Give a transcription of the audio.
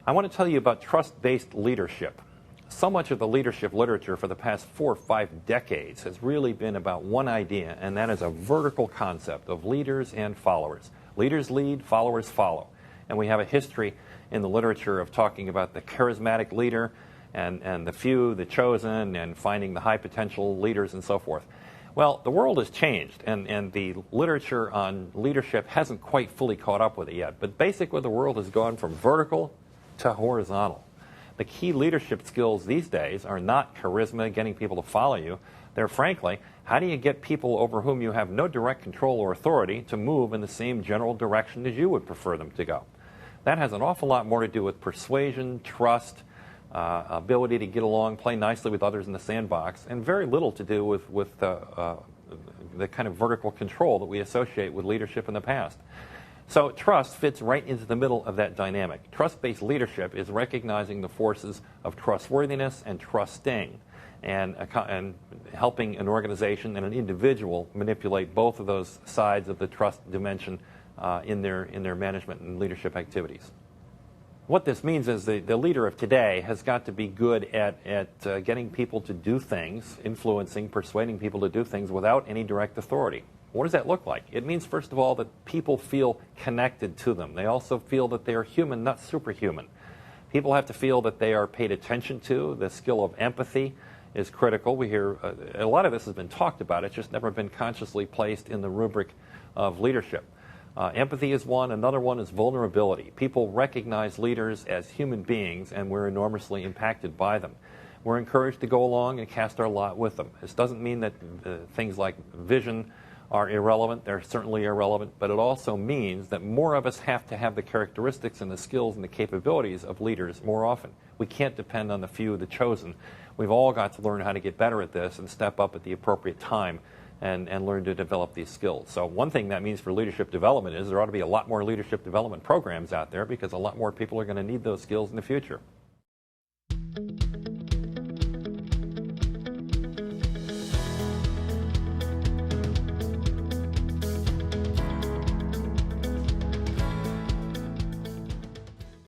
I want to tell you about trust-based leadership. So much of the leadership literature for the past 4 or 5 decades has really been about one idea, and that is a vertical concept of leaders and followers. Leaders lead, followers follow. And we have a history in the literature of talking about the charismatic leader and the few, the chosen, and finding the high potential leaders and so forth. Well, the world has changed, and the literature on leadership hasn't quite fully caught up with it yet. But basically, the world has gone from vertical to horizontal. The key leadership skills these days are not charisma, getting people to follow you. They're frankly, how do you get people over whom you have no direct control or authority to move in the same general direction as you would prefer them to go? That has an awful lot more to do with persuasion, trust, ability to get along, play nicely with others in the sandbox, and very little to do with the kind of vertical control that we associate with leadership in the past. So trust fits right into the middle of that dynamic. Trust-based leadership is recognizing the forces of trustworthiness and trusting, and helping an organization and an individual manipulate both of those sides of the trust dimension in their management and leadership activities. What this means is the leader of today has got to be good at getting people to do things, influencing, persuading people to do things without any direct authority. What does that look like? It means, first of all, that people feel connected to them. They also feel that they are human, not superhuman. People have to feel that they are paid attention to. The skill of empathy is critical. We hear a lot of this has been talked about. It's just never been consciously placed in the rubric of leadership. Empathy is one. Another one is vulnerability. People recognize leaders as human beings, and we're enormously impacted by them. We're encouraged to go along and cast our lot with them. This doesn't mean that things like vision are irrelevant. They're certainly irrelevant, but it also means that more of us have to have the characteristics and the skills and the capabilities of leaders more often. We can't depend on the few, the chosen. We've all got to learn how to get better at this and step up at the appropriate time and learn to develop these skills. So one thing that means for leadership development is there ought to be a lot more leadership development programs out there, because a lot more people are going to need those skills in the future.